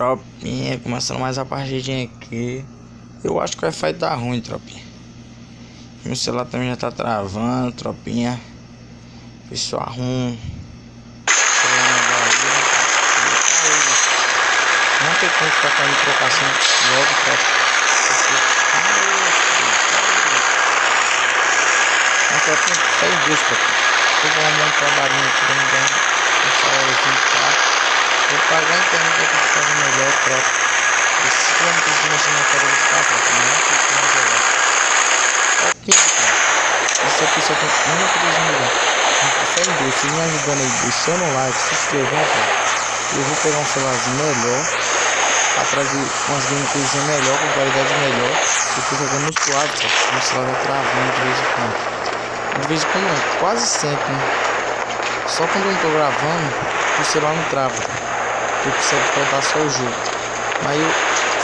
Tropinha, começando mais a partidinha aqui. Eu acho que o Wi-Fi tá ruim, tropinha. Meu celular também já tá travando, tropinha. Pessoal, arruma. Não tem como ficar com a trocação logo, tropinha. Mas tropinha, faz Deus, tropinha. Eu vou arrumar um trabalhinho aqui, vamos ganhar um saláriozinho de carro. Vou pagar a internet pra fazer melhor, tropa. Esse quilômetro de mexer na fora do carro, tropa. Não tem como jogar. Olha o ping, tropa. Esse aqui só tem uma coisa melhor. Fé em Deus, vocês me ajudando aí, deixando o like, se inscrevendo, tropa. Eu vou pegar um celularzinho melhor pra trazer umas gameplays melhor, com qualidade melhor. Eu tô jogando no suave, tropa. O celular vai travando de vez em quando. De vez em quando não, quase sempre, né? Só quando eu não tô gravando, o celular não trava, tropa. Eu preciso colocar só o jogo. Mas eu,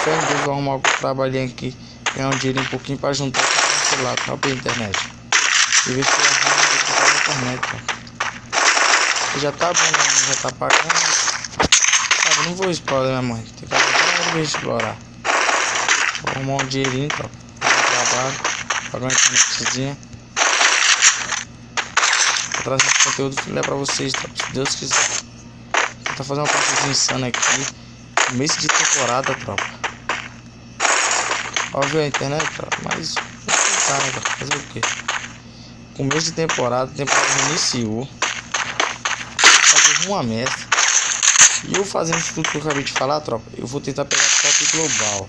fé em Deus, vou arrumar algum trabalhinho aqui, ganhar um dinheiro um pouquinho pra juntar com o celular, pra pela internet. E ver se eu arrumo na internet, cara. Já tá bom, né? Já tá pagando. Sabe, não vou explorar, minha mãe. Tem que ajudar, eu vou explorar. Vou arrumar um dinheirinho, tropa. Trabalho, pagar uma internetzinha. Vou trazer esse conteúdo filé pra vocês, tropa, se Deus quiser. Tá fazendo uma partida insana aqui. Mês de temporada, tropa. Óbvio a internet, tropa. Mas vou tentar, né, tropa? Fazer o quê? Com mês de temporada, a temporada iniciou. Vou fazer uma meta. E eu fazendo isso tudo que eu acabei de falar, tropa. Eu vou tentar pegar top global.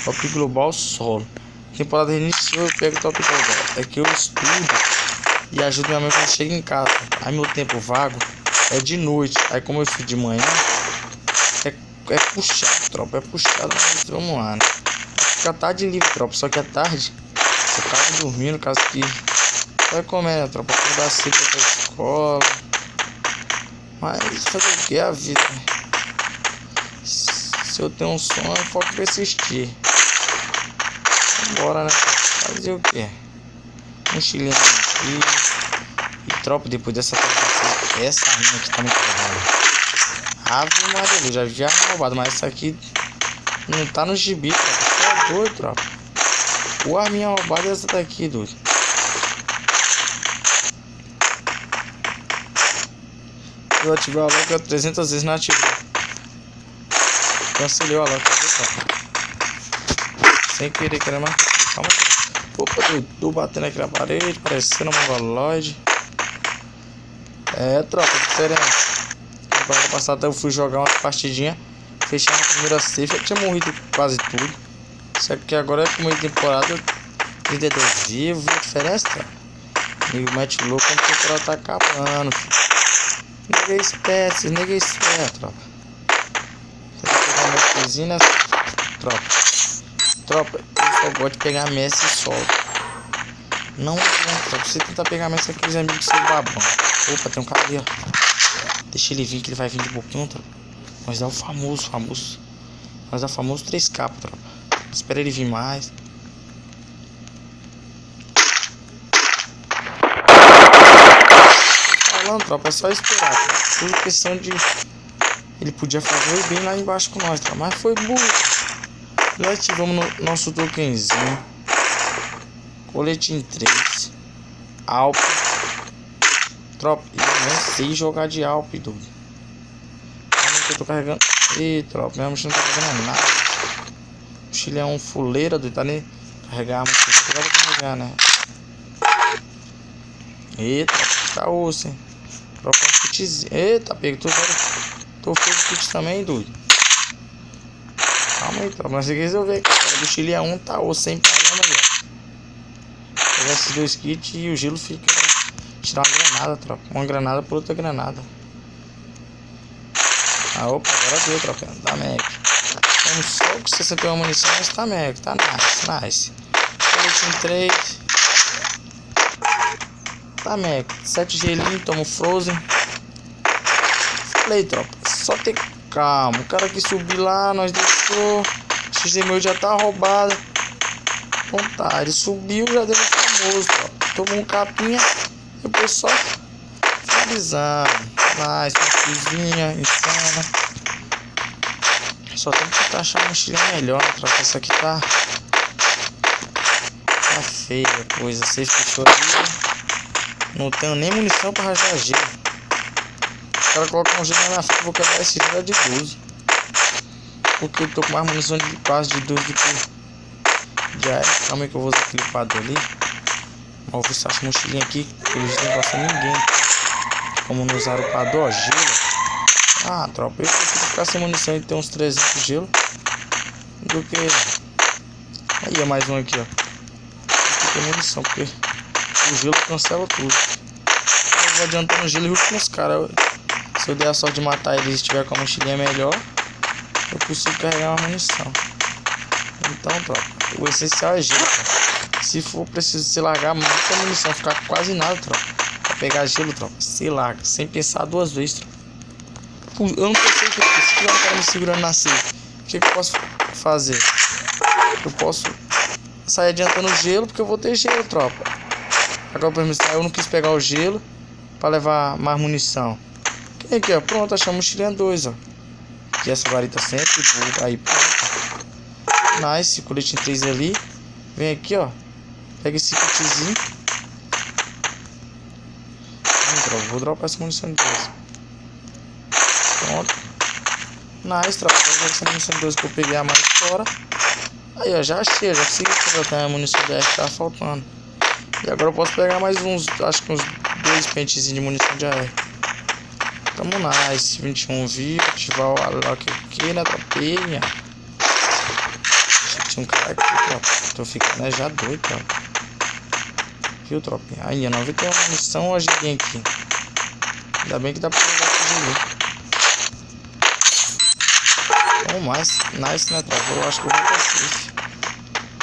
Top global solo. Temporada iniciou, eu pego top global. É que eu estudo e ajudo minha mãe quando chega em casa. Aí meu tempo vago é de noite, aí como eu fui de manhã, é puxado, tropa, é puxado, mas vamos lá, né? Fica tarde livre, tropa, só que à tarde eu acabo dormindo, caso que vai comer, né, tropa, acordar cedo pra escola, mas fazer o que é a vida, né? Se eu tenho um sonho, eu foco em persistir. Bora, né, fazer o que? Um chilinho aqui. E tropa, depois dessa essa arminha aqui tá muito roubada. Ave Maria, eu já vi a roubada, mas essa aqui não tá no gibi, tropa. Você é doido, tropa. O arminha roubada é essa daqui, doido. Eu ativei a lock 300 vezes, não ativou. Cancelei a lock, tropa. Sem querer, mais. Calma aí. Opa, doido, tô batendo aqui na parede, parecendo uma mongoloide. É, tropa, diferença. Temporada passada eu fui jogar uma partidinha, fechei na primeira safe, eu tinha morrido quase tudo. Só que agora é como temporada 32 vivo, a diferença, tropa. Amigo mete louco quando a temporada tá acabando, filho. Neguei espécie, tropa. Você vai pegar minha cozinha, tropa. Tropa, eu só gosto de pegar Messi e solto. Não adianta, tropa. Você tentar pegar Messi com aqueles amigos seu babão. Opa, tem um cara ali, ó. Deixa ele vir que ele vai vir de boquinha, tropa. Nós dá o famoso. Nós dá o famoso 3K, tropa. Espera ele vir mais. Falando, tropa, é só esperar, tropa. Tudo questão de... Ele podia fazer bem lá embaixo com nós, tropa. Mas foi burro. Já ativamos no nosso tokenzinho. Coletinho 3. Alp. Tropa, eu não sei jogar de Alp, doido. Eu tô carregando. Ih, tropa, minha mochila não tá carregando nada. Mochila é um fuleira, doido. Tá nem carregar a mochila. Vai carregar, né? Eita, tá osso, hein? Tropa um kitzinho. Eita, pego. Tô feito kit também, doido. Calma aí, tropa. Mas você quer resolver. A mochila 1 tá osso sem problema aí, ó. Pegar esses dois kits e o gelo fica. Tirar uma granada, tropa. Uma granada por outra granada. Ah, opa, agora deu, tropa. Tá mec. Temos só com 61 munição, mas tá mec. Tá nice. Coletinho 3. Tá mec. 7 gelinhos, toma Frozen. Falei, tropa. Só ter calma. O cara que subir lá, nós deixou. XD meu já tá roubado. Então tá, ele subiu, já deu famoso, tropa. Tomou um capinha. Depois só finalizando. Nice, uma cozinha insana. Só tem que tentar achar uma mochilinha melhor, troca. Essa aqui tá feia a coisa. Você fechou ali. Não tenho nem munição pra rasgar gelo. Os caras colocam um gelo na minha frente, eu vou quebrar esse gelo de 12. Porque eu tô com mais munição de quase de 12 do que de aéreo. Calma aí que eu vou usar aquele padrão ali. Vou ver essa mochilinha aqui, que eles não gostam de ninguém. Como não usaram o padrão, ó, gelo. Ah, tropa, eu prefiro ficar sem munição e ter uns 300 gelo do que... Aí é mais um aqui, ó. Aqui tem munição, porque o gelo cancela tudo. Eu vou adiantando o gelo e rusho nos caras. Se eu der a sorte de matar eles e estiver com a mochilinha melhor, eu consigo carregar uma munição. Então, tropa, o essencial é gelo, tropa. Se for preciso se largar muita munição, ficar quase nada, tropa. Pra pegar gelo, tropa, se larga, sem pensar duas vezes, tropa. Eu não pensei que se tiver um cara me segurando na safe, o que eu posso fazer? Eu posso sair adiantando o gelo, porque eu vou ter gelo, tropa. Agora, por exemplo, eu não quis pegar o gelo pra levar mais munição. Aqui, ó, pronto, achei a mochilinha 2, ó. Aqui essa varita sempre boa. Aí, pronto. Nice, coletinho 3 ali. Vem aqui, ó. Pega esse kitzinho. Vou dropar essa munição de 2. Pronto. Nice, tropa. Vou essa munição de 2 que eu peguei a mais fora. Aí, ó, já achei. Já consegui completar a munição de AR que tava faltando. E agora eu posso pegar mais uns, acho que uns 2 pentezinhos de munição de AR. Tamo nice. 21 viu. Ativar o lock aqui na tropinha. Tinha um cara aqui, tropa. Tô ficando já doido, tropa. Viu, tropinha? Aí, 91 munição, a girinha aqui. Ainda bem que dá pra pegar essa girinha. Bom, mais nice, né, tropa? Eu acho que eu vou pra safe.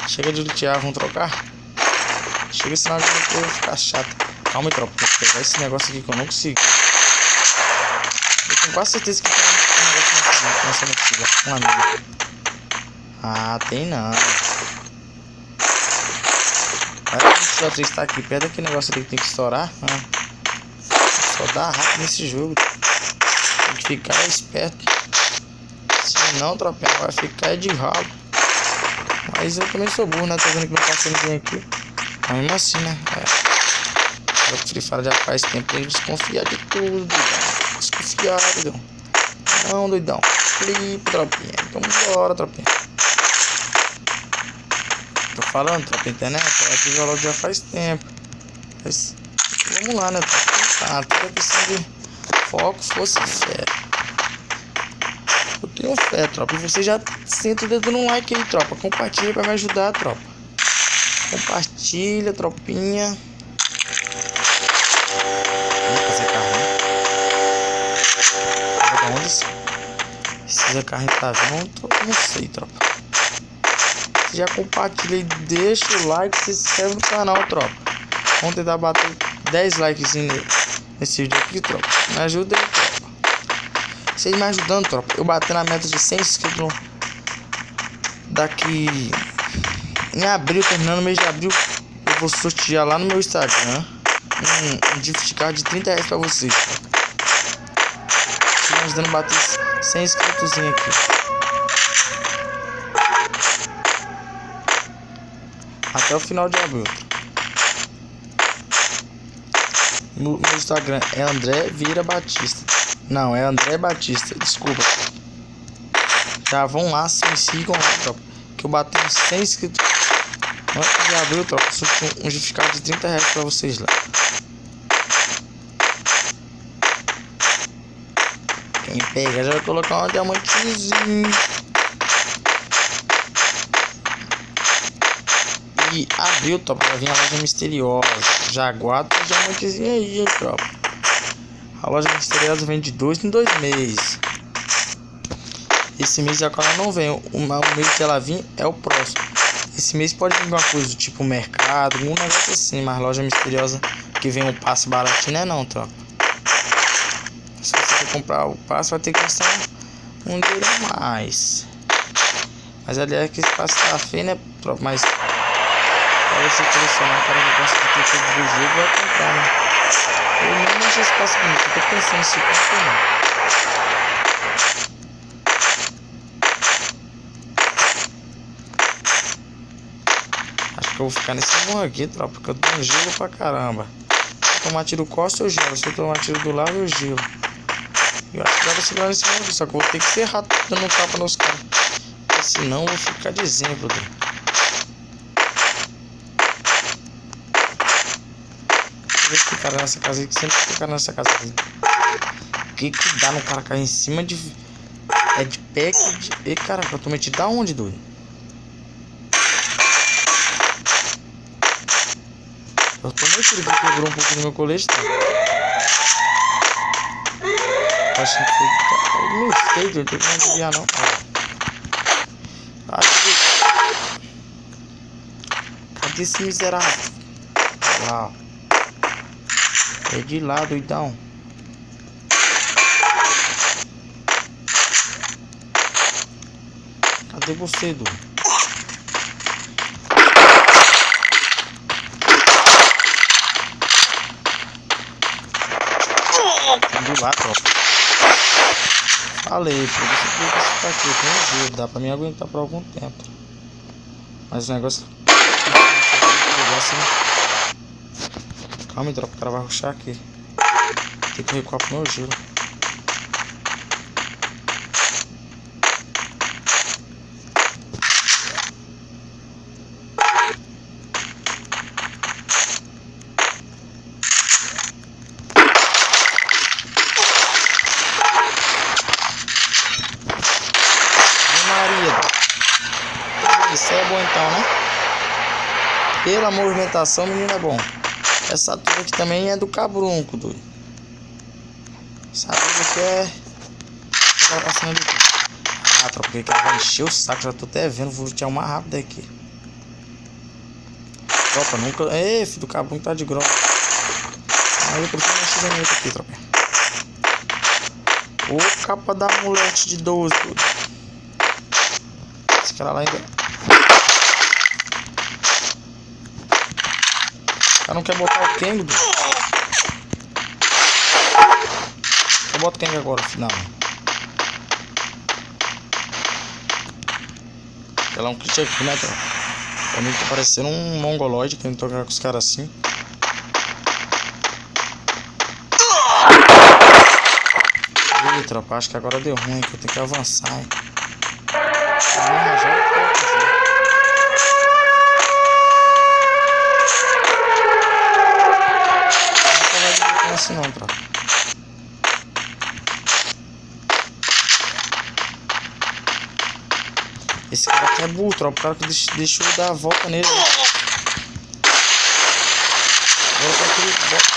Chega de lutear, vamos trocar? Chega, senão eu vou ficar chato. Calma aí, tropa. Vou pegar esse negócio aqui que eu não consigo. Eu tenho quase certeza que tem um negócio nessa mochila. Um amigo. Ah, tem não. Só 3 tá aqui perto daquele negócio ali que tem que estourar. Só dá rápido nesse jogo. Tem que ficar esperto. Se não, tropinha, vai ficar de ralo. Mas eu também sou burro, né? Tô vendo que não passa ninguém aqui. Mas mesmo assim, né? O Free Fire já faz tempo pra ele desconfiar de tudo, doidão. Desconfiado, doidão. Não, doidão. Clipe, tropinha. Então bora, tropinha. Tô falando, tropa, internet, aqui o já faz tempo. Mas vamos lá, né, tropa? Tá, tudo é questão de foco, força e fé. Eu tenho fé, tropa. E você já senta o dedo no like aí, tropa. Compartilha pra me ajudar, tropa. Compartilha, tropinha. Vamos fazer carrinho. Onde esse carrinho tá vindo? Não sei, tropa. Já compartilha e deixa o like, se inscreve no canal, tropa. Vamos tentar bater 10 likes nesse vídeo aqui, tropa. Me ajuda aí, tropa. Vocês me ajudando, tropa. Eu bater na meta de 100 inscritos daqui em abril, terminando o mês de abril, eu vou sortear lá no meu Instagram um gift card de 30 reais pra vocês, tropa. Vocês me ajudando a bater 100 inscritos aqui. Até o final de abril. Meu Instagram é André Vieira Batista. Não, é André Batista. Desculpa. Já vão lá, se me sigam lá, tropa. Que eu bati uns 100 inscritos antes de abril, tropa. Um gift de 30 reais pra vocês lá. Quem pega já vai colocar um diamantezinho. E abriu, tropa, vai vir a loja misteriosa. Já aguarda o diamantezinho aí, hein, tropa. A loja misteriosa vem de 2 em 2 meses. Esse mês agora não vem. O mês que ela vir é o próximo. Esse mês pode vir alguma coisa do tipo mercado, algum negócio assim. Mas loja misteriosa que vem um passe baratinho, né, não, tropa. Se você quer comprar o passe, vai ter que gastar um dinheiro a mais. Mas aliás, que esse passe tá feio, né, tropa. Mas para você colecionar, o cara que gosta de ter tudo do jogo vai comprar, né? Eu mesmo acho esse passe bonito. Eu tô pensando se compra ou não. que eu vou ficar nesse morro aqui, tropa, porque eu tenho gelo pra caramba. Se eu tomar tiro costa, eu gelo. Se eu tomar tiro do lado, eu gelo. Eu acho que dá pra segurar nesse morro aqui, só que eu vou ter que ser rápido dando tapa nos caras. Porque senão eu vou ficar de exemplo, doido. Deixa eu ver esse cara nessa casa aí, que sempre tem cara nessa casa aqui. O que que dá no cara cair em cima de... É de pé que de... Ei, caraca, eu tô metido da onde, doido? Eu tô metido que quebrou um pouquinho no meu colete, tá? Acho que foi... Eu não sei, doido, eu não devia não. Cadê esse miserável? Olha lá, ó. É de lá, doidão. Cadê você, doido? Do lá, tropa. Falei, por isso que tá aqui. Tem um gelo, dá pra me aguentar por algum tempo. Mas o negócio. Calma aí, tropa, o cara vai rushar aqui. Tem que recuar pro meu gelo. Isso é bom então, né? Pela movimentação, menino, é bom. Essa turma aqui também é do cabrunco, doido. Sabe o que é? Tá passando aqui. Ah, tropa, que cara vai encher o saco. Já tô até vendo, vou tirar o mais rápido aqui. Tropa, nunca... Ei, filho do cabrunco tá de grossa. Aí eu preciso mexer no outro aqui, tropa. Ô, capa da mulete de 12, doido. Esse cara lá ainda... O cara não quer botar o Kang, doido. Eu boto o Kang agora, final. Ela é um kit aqui, né, tropa? Pra mim tá parecendo um mongoloide, que eu não tô jogando com os caras assim. Ih, tropa, acho que agora deu ruim, que eu tenho que avançar, hein. Assim não, tropa. Esse cara aqui é burro, tropa. O cara que deixou eu dar a volta nele. Agora pra que ele bota.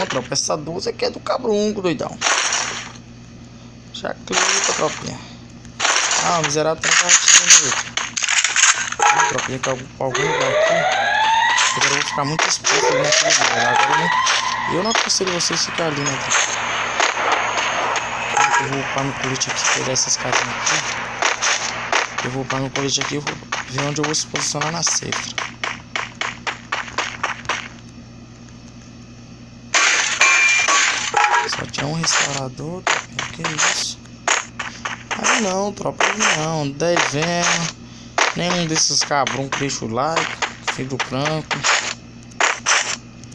Tropa, essa 12 aqui é do cabrunco, doidão. Já clica, tropinha. Ah, o miserável tem que atirando. Tropinha, pra algum lugar aqui. Agora eu vou ficar muito exposto ali naquele lugar. Agora eu não aconselho vocês ficar ali, né, tropa? Eu vou upar no colete aqui, pegar essas casinhas aqui. Eu vou upar no colete aqui e vou ver onde eu vou se posicionar na safe. Só tinha um restaurador, tropinha, que isso? Aí não, tropa, aí não, devendo. Nenhum desses cabruncos deixa o like, filho do cranco.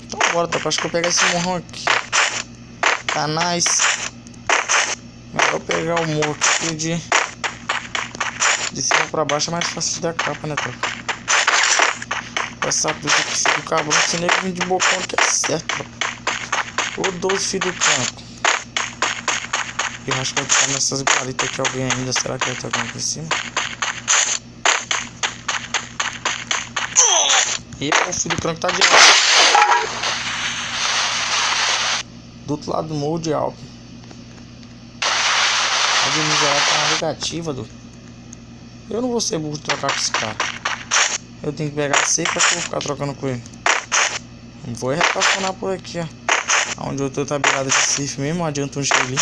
Então bora, tropa, acho que eu vou pegar esse morrão aqui. Tá nice. Melhor pegar o morro aqui de cima pra baixo é mais fácil da capa, né, tropa? Com essa coisa aqui, filho do cabrunco, se nego vir de bocão que é certo, tropa. Ô 12 filho do campo. Eu acho que vai ficar nessas guaritas aqui alguém ainda. Será que vai ter alguém aqui em cima? Epa, o filho do campo tá de alto. Do outro lado do morro de alto. A de miserável tá na negativa, doido. Eu não vou ser burro de trocar com esse cara. Eu tenho que pegar a seca pra eu ficar trocando com ele. Vou repassar por aqui, ó. Onde eu tô tá beirada de safe mesmo, não adianta um gelinho.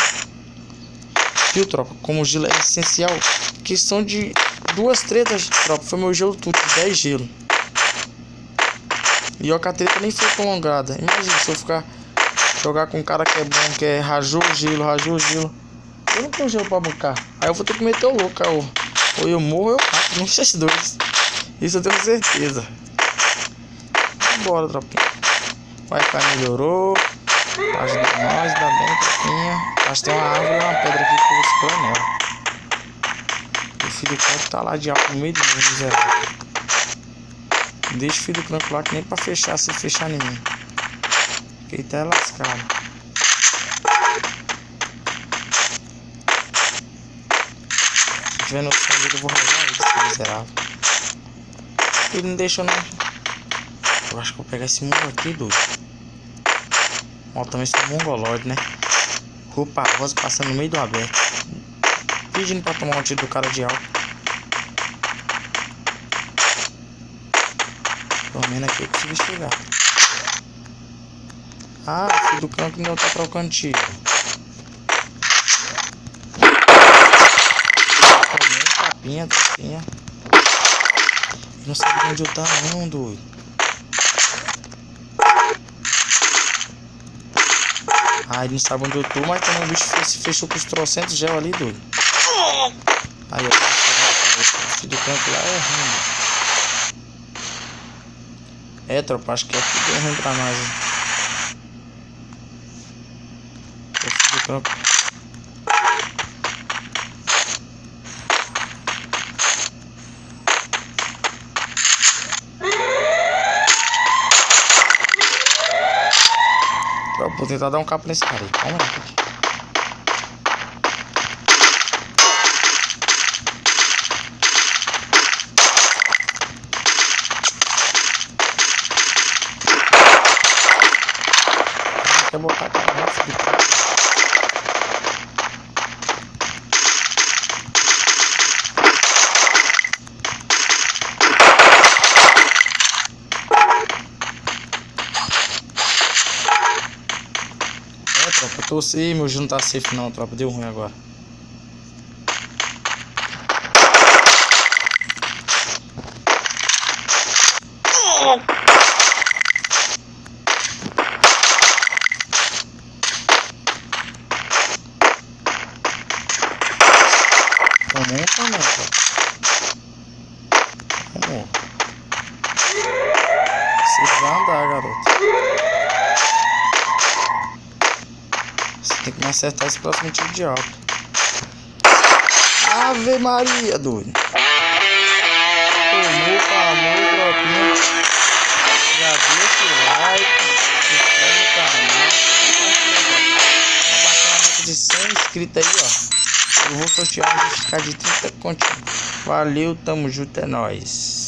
Viu, tropa? Como o gelo é essencial. Questão de 2 tretas, tropa. Foi meu gelo tudo, 10 gelo. E ó, que a treta nem foi prolongada. Imagina se eu ficar jogar com um cara que é bom, que é rajou o gelo. Eu não tenho gelo pra bancar. Aí eu vou ter que meter o louco, ou eu morro ou eu mato. Não sei os dois. Isso eu tenho certeza. Bora, tropinha. O Wi-Fi melhorou. Tá ajudando nós, dá bem, tropinha. Acho que tem uma árvore e uma pedra aqui que eu vou segurar nela. O filho do campo tá lá de alto no meio do mundo, miserável. Deixa o filho do campo lá que nem pra fechar, se fechar em mim. Fiquei até lascado. Se tiver noção dele, eu vou rajar ele, esse miserável. Ele não deixou não. Eu acho que vou pegar esse mundo aqui, doido. Ó, também sou mongolóide, né? Roupa rosa passando no meio do aberto. Pedindo pra tomar um tiro do cara de álcool. Pelo menos aqui eu consegui chegar. Ah, o filho do cão que não tá trocando tiro. Tomei tapinha, tapinha. Não sabe onde eu tá não, doido. Ah, ele não sabe onde eu tô, mas também o bicho se fechou com os trocentos gel ali, doido. Aí, ó, o filho do campo lá é ruim. É, tropa, acho que é tudo ruim pra nós, hein. O filho do campo. Vou tentar dar um capa nesse cara aí. Calma aí. Quer botar a cara nesse filho. Tropa, eu tô sem, meu jogo não tá safe não, tropa, deu ruim agora. Tomou também, tropa. Tomou. Você vai andar, garoto. Tem que me acertar esse próximo tiro de alto. Ave Maria, doido. Tomou, falou, tropinha. Já deixa o like. Se inscreve no canal. Vou bater uma meta de 100 inscritos aí, ó. Eu vou sortear um gift card de 30 continhos. Valeu, tamo junto, é nóis.